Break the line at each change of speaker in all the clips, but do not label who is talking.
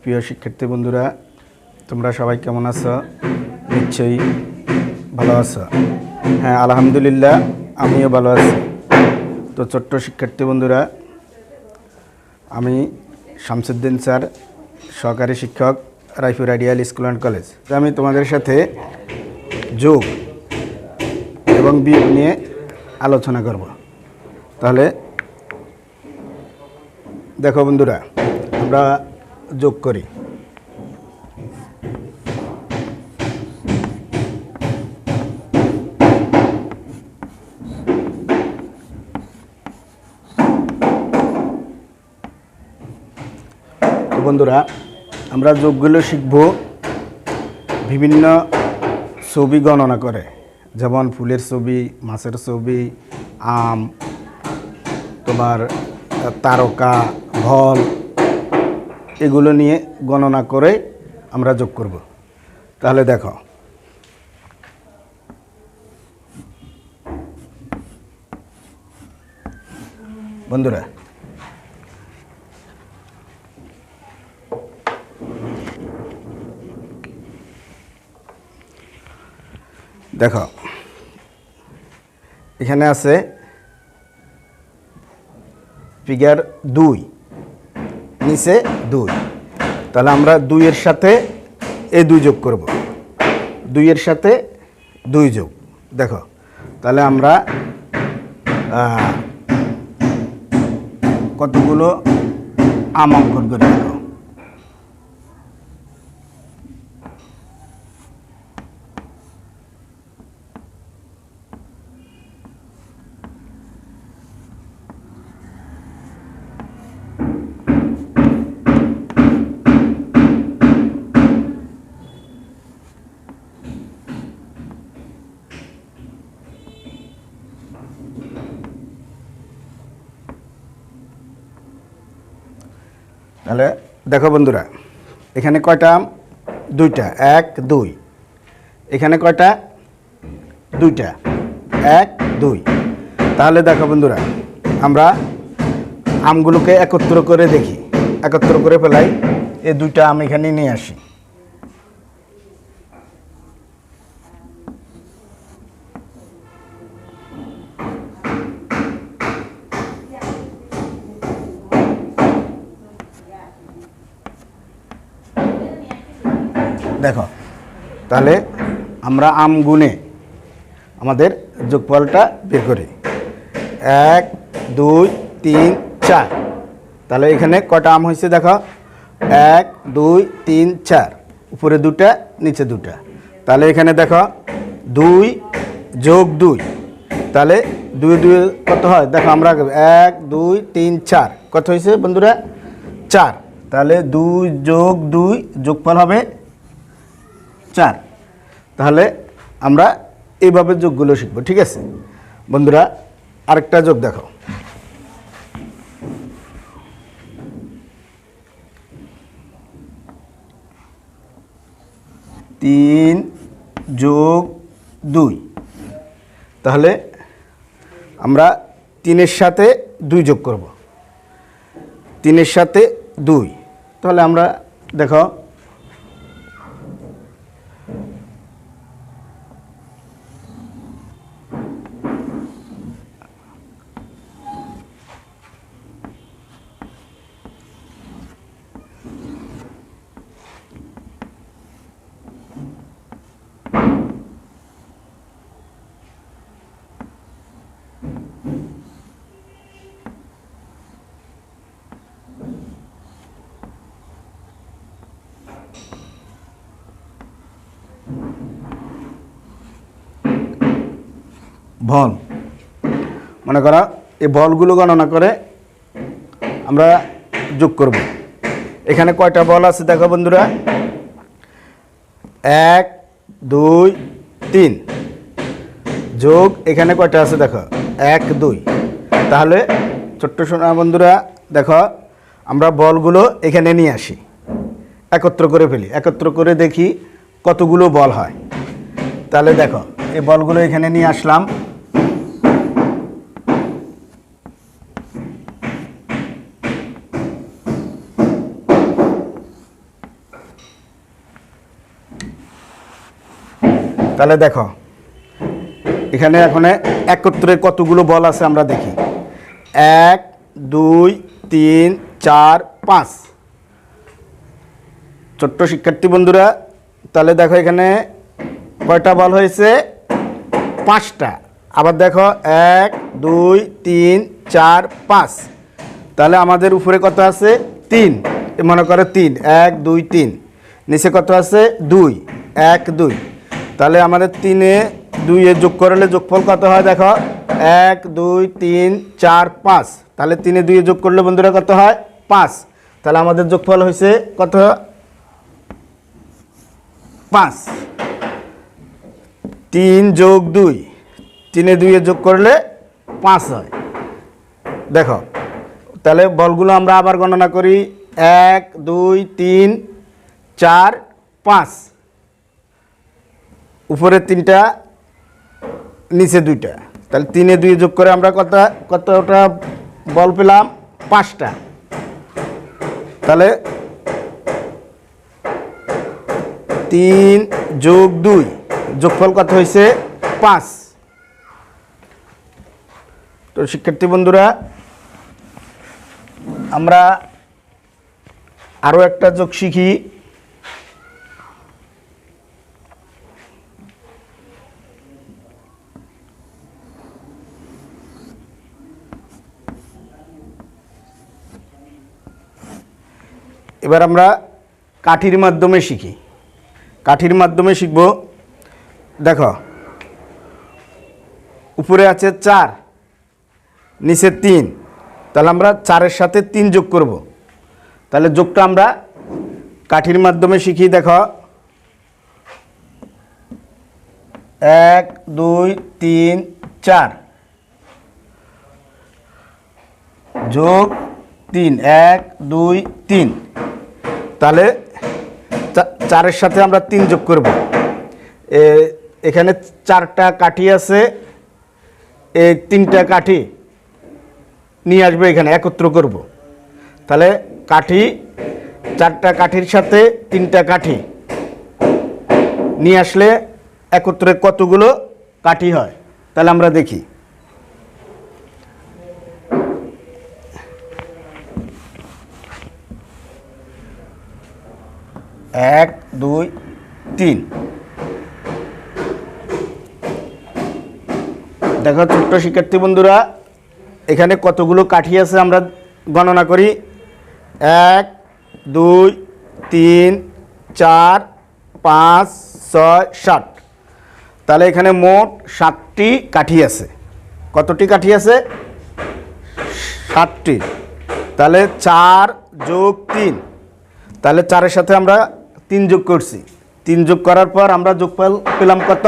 প্রিয় শিক্ষার্থী বন্ধুরা, তোমরা সবাই কেমন আছো? নিশ্চয়ই ভালো আছো। হ্যাঁ, আলহামদুলিল্লাহ আমিও ভালো আছি। তো ছোট্ট শিক্ষার্থী বন্ধুরা, আমি শামসুদ্দিন স্যার, সহকারী শিক্ষক, Raipur ideal school and college. আমি তোমাদের সাথে যোগ এবং বিয়োগ নিয়ে আলোচনা করব। তাহলে দেখো বন্ধুরা, আমরা যোগ করি। তো বন্ধুরা, আমরা যোগগুলো শিখব বিভিন্ন ছবি গণনা করে, যেমন ফুলের ছবি, মাছের ছবি, আম, তোমার তারকা, ভল, এগুলো নিয়ে গণনা করে আমরা যোগ করব। তাহলে দেখো, বন্ধুরা, দেখো এখানে আছে ফিগার 2, নিচে 2। তাহলে আমরা 2 এর সাথে এই 2 যোগ করব। 2 এর সাথে 2 যোগ। দেখো, তাহলে আমরা কতগুলো আম অঙ্কন করে দেখো। তাহলে দেখো বন্ধুরা, এখানে কয়টা আম? 2টা। 1 2। এখানে কয়টা? 2টা। 1 2। তাহলে দেখো বন্ধুরা, আমরা আমগুলোকে একত্র করে দেখি, একত্র করে ফেলাই। এই 2টা আম এখানে নিয়ে আসি। দেখো, তাহলে আমরা আম গুনে আমাদের যোগফলটা বের করি। 1 2 3 4। তাহলে এখানে কটা আম হয়েছে দেখো? 1 2 3 4। উপরে 2টা, নিচে 2টা। তাহলে এখানে দেখো 2 যোগ 2। তাহলে 2 2 কত হয় দেখো? আমরা 1 2 3 4 কত হয়েছে বন্ধুরা? 4। তাহলে 2 যোগ 2 যোগফল হবে 4। তাহলে আমরা এইভাবে যোগগুলো শিখব। ঠিক আছে বন্ধুরা, আরেকটা যোগ দেখো। তিন যোগ 2। তাহলে আমরা 3-এর সাথে 2 যোগ করব। 3-এর সাথে 2। তাহলে আমরা দেখো, ভল, মনে করো এই বলগুলো গণনা করে আমরা যোগ করব। এখানে কয়টা বল আছে দেখো বন্ধুরা? 1 2 3 যোগ এখানে কয়টা আছে দেখো? 1 2। তাহলে ছোট্ট সোনা বন্ধুরা দেখো, আমরা বলগুলো এখানে নিয়ে আসি, একত্র করে ফেলি, একত্র করে দেখি কতগুলো বল হয়। তাহলে দেখো, এই বলগুলো এখানে নিয়ে আসলাম। তাহলে দেখো এখানে এখন একত্রে কতগুলো বল আছে আমরা দেখি। 1 2 3 4 5। ছোট্ট শিক্ষার্থী বন্ধুরা তাহলে দেখো এখানে কয়টা বল হয়েছে? 5টা। আবার দেখো 1 2 3 4 5। তাহলে আমাদের উপরে কত আছে? 3। মনে করো 3 1 2 3। নিচে কত আছে? 2 1 2। তাহলে আমাদের 3 এ 2 এ যোগ করলে যোগফল কত হয় দেখো? 1 2 3 4 5। তাহলে 3 এ 2 এ যোগ করলে বন্ধুরা কত হয়? 5। তাহলে আমাদের যোগফল হয়েছে কত? 5। 3 যোগ 2, 3 এ 2 এ যোগ করলে 5 হয়। দেখো তাহলে বলগুলো আমরা আবার গণনা করি। 1 2 3 4 5। উপরে 3টা, নিচে 2টা। তাহলে 3 এ 2 এ যোগ করে আমরা কতটা বল পেলাম? 5টা। তাহলে 3 যোগ 2 যোগফল কত হয়েছে? 5। তো শিক্ষার্থী বন্ধুরা আমরা আরও একটা যোগ শিখি। এবার আমরা কাঠির মাধ্যমে শিখি। কাঠির মাধ্যমে শিখব। দেখো উপরে আছে 4, নিচে 3। তাহলে আমরা 4-এর সাথে 3 যোগ করব। তাহলে যোগটা আমরা কাঠির মাধ্যমে শিখি। দেখো 1 2 3 4 যোগ 3 1 2 3। তাহলে 4-এর সাথে আমরা 3 যোগ করব। এখানে 4টা কাঠি আছে, এই 3টা কাঠি নিয়ে আসবে এখানে একত্র করব। তাহলে কাঠি 4টা কাঠির সাথে 3টা কাঠি নিয়ে আসলে একত্রে কতগুলো কাঠি হয়? তাহলে আমরা দেখি। 1 2 3। দেখো ছোট্ট শিক্ষার্থী বন্ধুরা এখানে কতগুলো কাঠি আছে আমরা গণনা করি। 1 2 3 4 5 6 7। তাহলে এখানে মোট 7টি কাঠি আছে। কতটি কাঠি আছে? 7টি। তাহলে 4 যোগ 3। তাহলে 4-এর সাথে আমরা 3 যোগ করছি। 3 যোগ করার পর আমরা যোগফল পেলাম কত?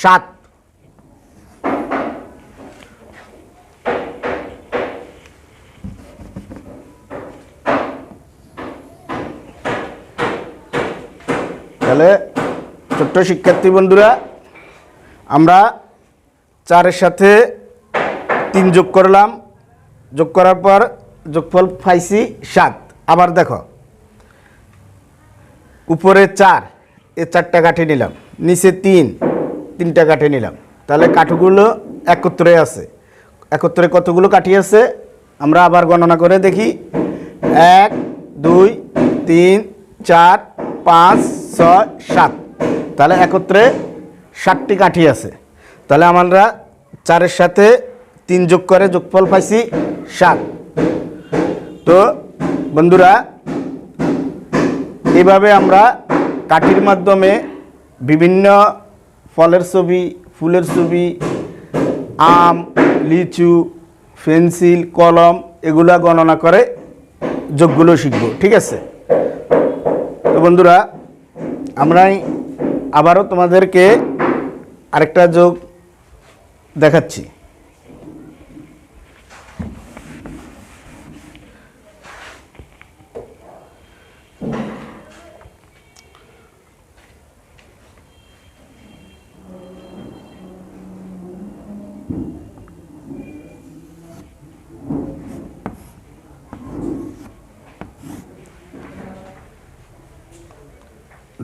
7। তাহলে ছোট্ট শিক্ষার্থী বন্ধুরা আমরা 4-এর সাথে 3 যোগ করলাম। যোগ করার পর যোগফল পাইছি 7। আবার দেখো উপরে 4, এই 4টা কাঠি নিলাম, নিচে 3টা কাঠি নিলাম। তাহলে কাঠিগুলো একত্রে আছে। একত্রে কতগুলো কাঠি আছে আমরা আবার গণনা করে দেখি। 1 2 3 4 5 6 7। তাহলে একত্রে 7টি কাঠি আছে। তাহলে আমরা 4-এর সাথে 3 যোগ করে যোগফল পাইছি 7। তো বন্ধুরা এইভাবে আমরা কাঠির মাধ্যমে বিভিন্ন ফলের ছবি, ফুলের ছবি, আম, লিচু, পেন্সিল, কলম এগুলা গণনা করে যোগগুলো শিখব। ঠিক আছে? তো বন্ধুরা আমরা আবারও তোমাদেরকে আরেকটা যোগ দেখাচ্ছি।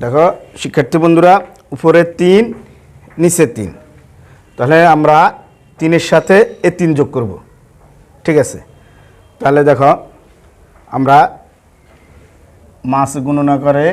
দেখো শিক্ষার্থী বন্ধুরা উপরে 3, নিচে 3, তাহলে আমরা 3-এর সাথে এই 3 যোগ করব। ঠিক আছে, তাহলে দেখো আমরা মাস গণনা করে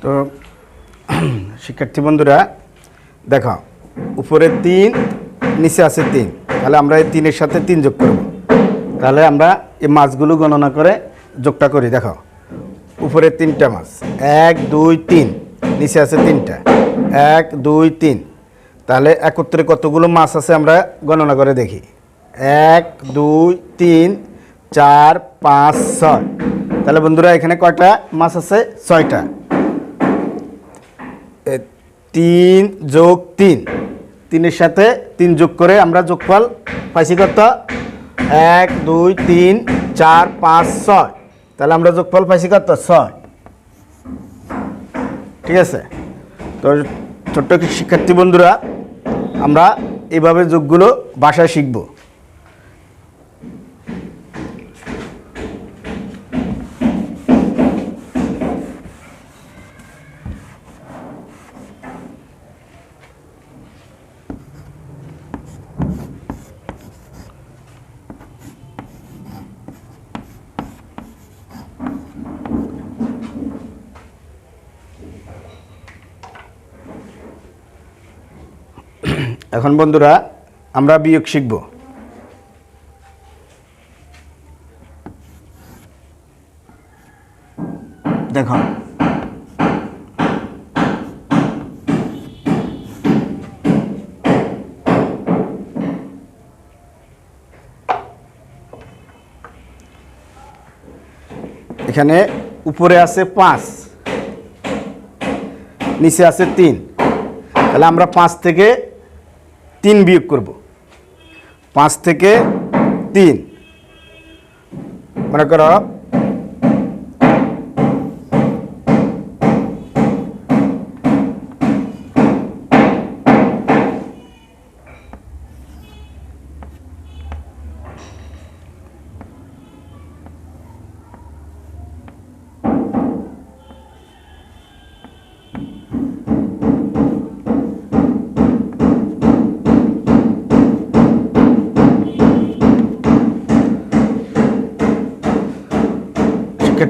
তো শিক্ষার্থী বন্ধুরা দেখো উপরে 3 নিচে আছে 3, তাহলে আমরা এই 3-এর সাথে 3 যোগ করব। তাহলে আমরা এই মাছগুলো গণনা করে যোগটা করি। দেখো উপরে 3টা মাছ, 1 2 3, নিচে আছে 3টা, 1 2 3, তাহলে একত্রে কতগুলো মাছ আছে আমরা গণনা করে দেখি। 1 2 3 4 5 6, তাহলে বন্ধুরা এখানে কয়টা মাছ আছে? 6টা। 3 যোগ 3, 3-এর সাথে 3 যোগ করে আমরা যোগফল পাইছি কত? 1 2 3 4 5 6, তাহলে আমরা যোগফল পাইছি কত? 6। ঠিক আছে, তো ছোট্ট শিক্ষার্থী বন্ধুরা আমরা এইভাবে যোগগুলো বাসায় শিখব। এখন বন্ধুরা আমরা বিয়োগ শিখব। দেখো এখানে উপরে আছে 5, নিচে আছে 3, তাহলে আমরা 5 থেকে 3 বিয়োগ করব। 5 থেকে 3 মনে করো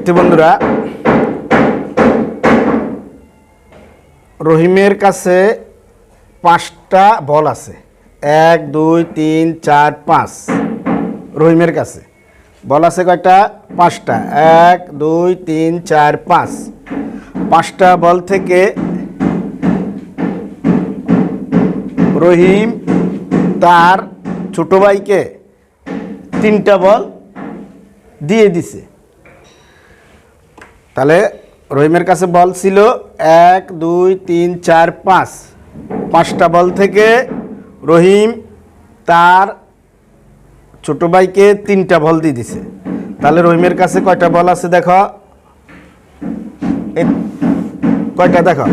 শিক্ষার্থী বন্ধুরা, রহিমের কাছে 5টা বল আছে। 1 2 3 4 5। রহিমের কাছে বল আছে কয়টা? 5টা। 1 2 3 4 5। 5টা বল থেকে রহিম তার ছোট ভাইকে 3টা বল দিয়ে দিছে। তাহলে রহিমের কাছে বল ছিল 1 2 3 4 5। 5টা বল থেকে রহিম তার ছোট ভাইকে 3টা বল দিয়ে দিছে। তাহলে রহিমের কাছে কয়টা বল আছে দেখো, কয়টা দেখো?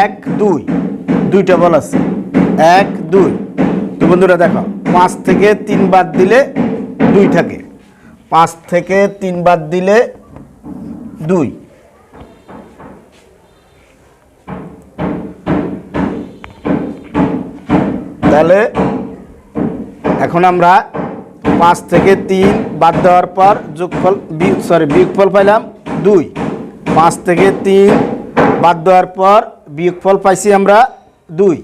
1 2, 2টা বল আছে। 1 2। তো বন্ধুরা দেখো, 5 থেকে 3 বাদ দিলে 2 থাকে। 5 থেকে 3 বাদ দিলে 2। তাহলে এখন আমরা 5 থেকে 3 বাদ দেওয়ার পর বিয়োগফল পাইলাম 2। 5 থেকে 3 বাদ দেওয়ার পর বিয়োগফল পাইছি আমরা 2।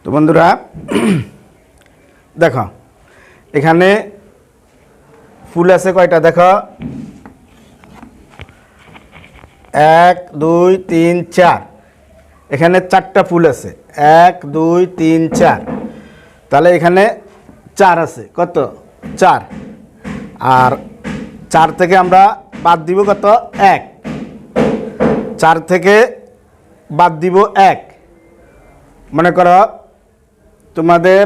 তো বন্ধুরা দেখো, এখানে ফুল আছে কয়টা দেখো? 1 2 3 4। এখানে 4টা ফুল আছে। 1 2 3 4। তাহলে এখানে 4 আছে। কত? 4। আর 4 থেকে আমরা বাদ দিব কত? 1। 4 থেকে বাদ দিব 1। মনে করো তোমাদের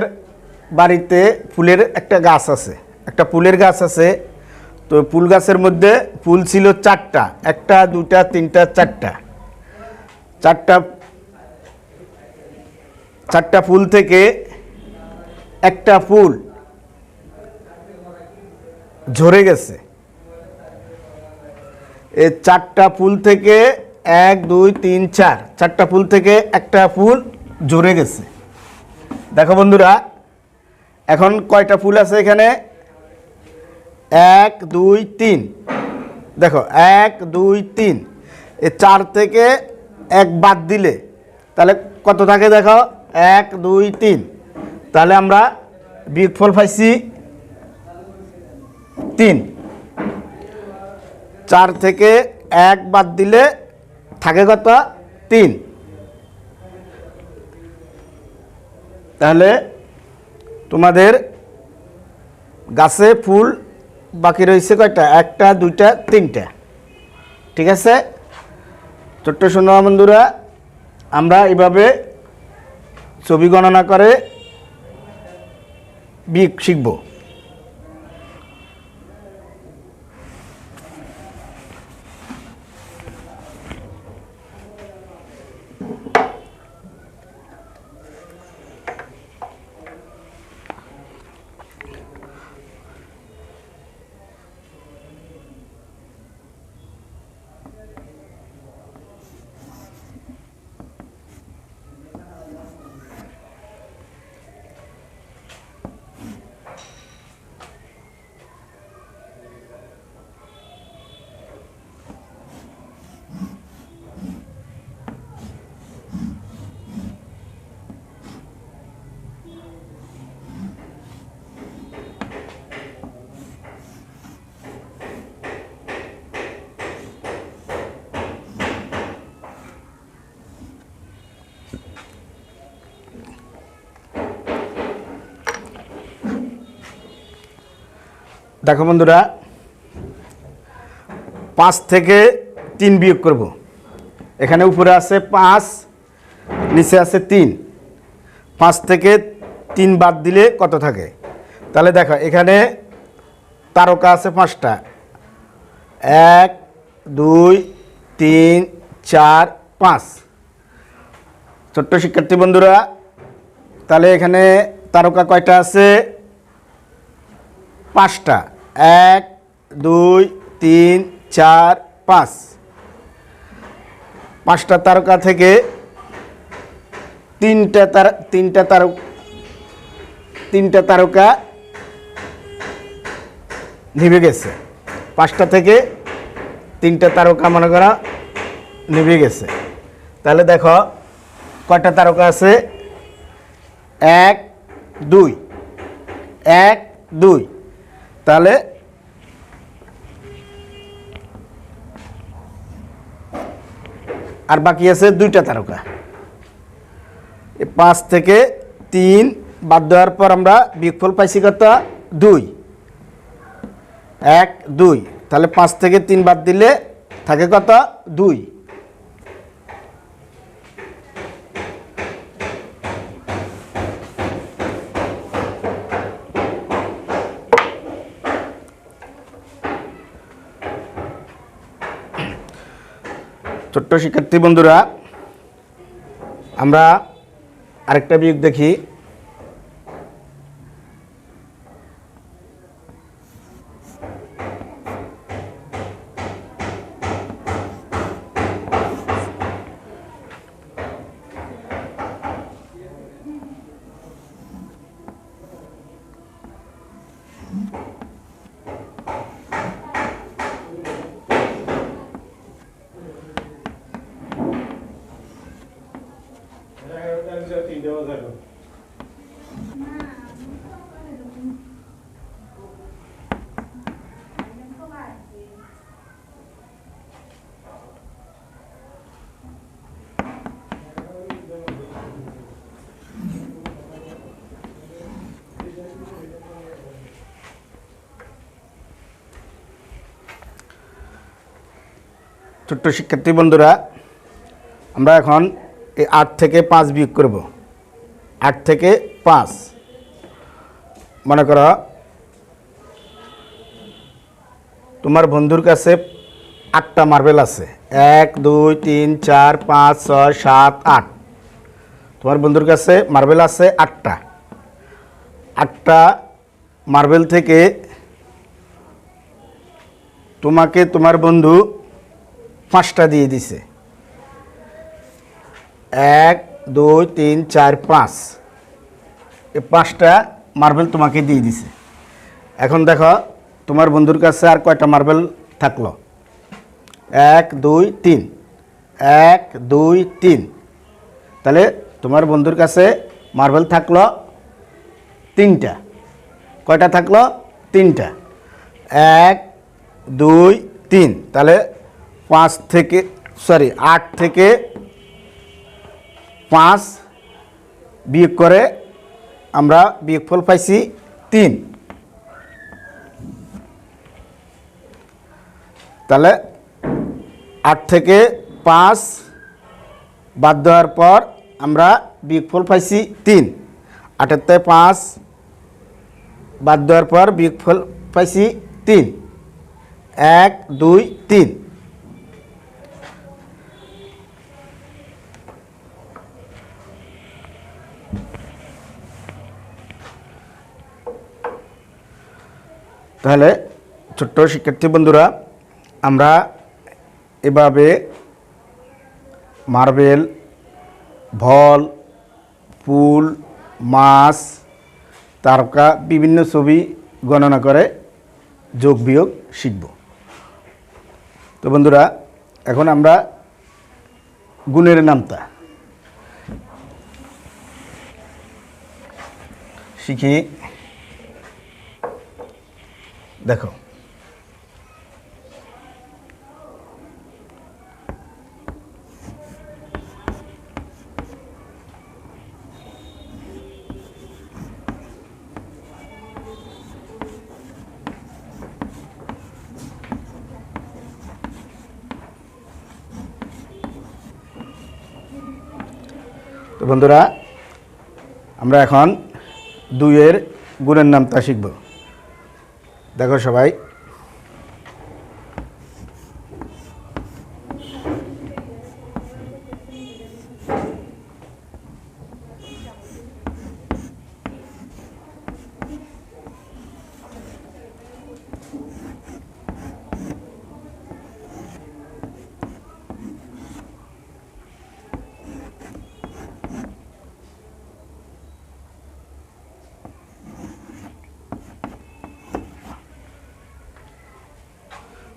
বাড়িতে ফুলের একটা গাছ আছে, একটা ফুলের গাছ আছে। তো ফুল গাছের মধ্যে ফুল ছিল 4টা। 1টা 2টা 3টা 4টা। 4টা ফুল থেকে একটা ফুল ঝরে গেছে। এই 4টা ফুল থেকে 1 2 3 4, 4টা ফুল থেকে একটা ফুল ঝরে গেছে। দেখো বন্ধুরা, এখন কয়টা ফুল আছে এখানে? 1 2 3। দেখো 1 2 3। এই 4 থেকে 1 বাদ দিলে তাহলে কত থাকে দেখো? 1 2 3। তাহলে আমরা বিয়োগফল পাইছি 3। 4 থেকে 1 বাদ দিলে থাকে কত? 3। তাহলে তোমাদের গাছে ফুল বাকি রয়েছে কয়টা? 1টা 2টা 3টা। ঠিক আছে? ছোট্ট সোনা বন্ধুরা, আমরা এভাবে ছবি গণনা করে বিয়োগ শিখব। দেখো বন্ধুরা, 5 থেকে 3 বিয়োগ করব। এখানে উপরে আছে 5, নিচে আছে 3। 5 থেকে 3 বাদ দিলে কত থাকে? তাহলে দেখো এখানে তারকা আছে 5টা, 1 2 3 4 5। ছোট্ট শিক্ষার্থী বন্ধুরা, তাহলে এখানে তারকা কয়টা আছে? 5টা, 1 2 3 4 5। 5টা তারকা থেকে তিনটা তারকা নিভে গেছে। 5টা থেকে 3টা তারকা মনে করা নিভে গেছে। তাহলে দেখো কয়টা তারকা আছে? 1 2 1 2। তাহলে আর বাকি আছে 2টা তারকা। 5 থেকে 3 বাদ দেওয়ার পর আমরা বিয়োগফল পাইছি কত? 2। 1 2। তাহলে 5 থেকে 3 বাদ দিলে থাকে কত? 2। ছোট্ট শিক্ষার্থী বন্ধুরা, আমরা আরেকটা বিয়োগ দেখি। ছোট্ট শিক্ষার্থী বন্ধুরা, আমরা এখন এই 8 থেকে 5 বিয়োগ করব। 8 থেকে 5 মনে করো তোমার বন্ধুর কাছে 8টা মার্বেল আছে। 1 2 3 4 5 6 7 8। তোমার বন্ধুর কাছে মার্বেল আছে 8টা। 8টা মার্বেল থেকে তোমাকে তোমার বন্ধু 5টা দিয়ে দিছে। 1 2 3 4 5। এই 5টা মার্বেল তোমাকে দিয়ে দিছে। এখন দেখো তোমার বন্ধুর কাছে আর কয়টা মার্বেল থাকলো? 1 2 3। 1 2 3। তাহলে তোমার বন্ধুর কাছে মার্বেল থাকলো 3টা। কয়টা থাকলো? 3টা। 1 2 3। তাহলে 8 থেকে 5 বিয়োগ করে আমরা বিয়োগফল পাইছি 3। তাহলে 8 থেকে 5 বাদ দেওয়ার পর আমরা বিয়োগফল পাইছি 3। 8 থেকে 5 বাদ দেওয়ার পর বিয়োগফল পাইছি 3। 1 2 3। তাহলে ছোট্ট শিক্ষার্থী বন্ধুরা, আমরা এভাবে মার্বেল, বল, পুল, মাছ, তারকা বিভিন্ন ছবি গণনা করে যোগ বিয়োগ শিখব। তো বন্ধুরা, এখন আমরা গুণের নামতা শিখি। দেখো তো বন্ধুরা আমরা এখন 2 এর গুণের নামতা শিখব। দেখো সবাই,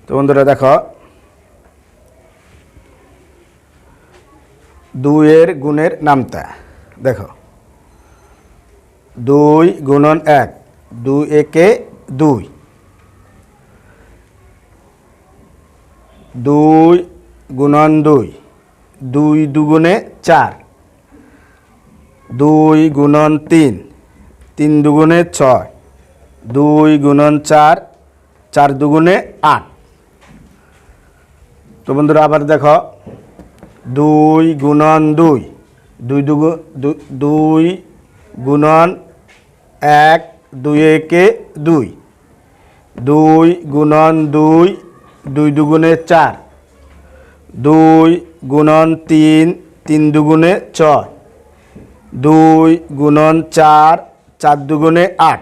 তো বন্ধুরা দেখো 2 এর গুণের নামতা। দেখো 2 গুণন 1, 2 একে 2, 2 গুণন 2, 2 দুগুণে 4, 2 গুণন 3, 3 দুগুণে 6, 2 গুণন 4, 4 দুগুণে 8। তো বন্ধুরা আবার দেখো 2 গুণন 2, 2 গুণন 1, 2 একে 2, 2 গুণন 2, 2 দুগুণে 4, 2 গুণন 3, 3 দুগুণে 6, 2 গুণন 4, 4 দুগুণে 8।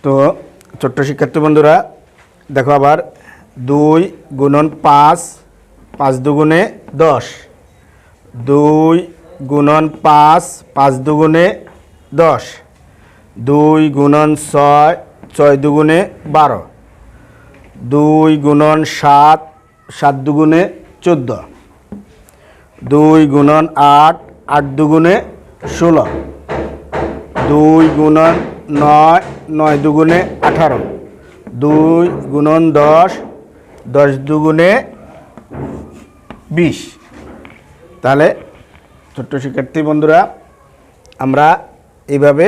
তো ছোট্ট শিক্ষার্থী বন্ধুরা দেখো আবার 2 গুণন 5, 5 দুগুণে 10, 2 গুণন 5, 5 দুগুণে 10, 2 গুণন 6, 6 দুগুণে 12, 2 গুণন 7, 7 দুগুণে 14, 2 গুণন 8, 8 দুগুণে 16, 2 গুণন 9, 9 দুগুণে 18, 2 গুণন 10, 10 দুগুণে 20। তাহলে ছোট্ট শিক্ষার্থী বন্ধুরা আমরা এইভাবে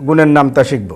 গুণের নামতা শিখব।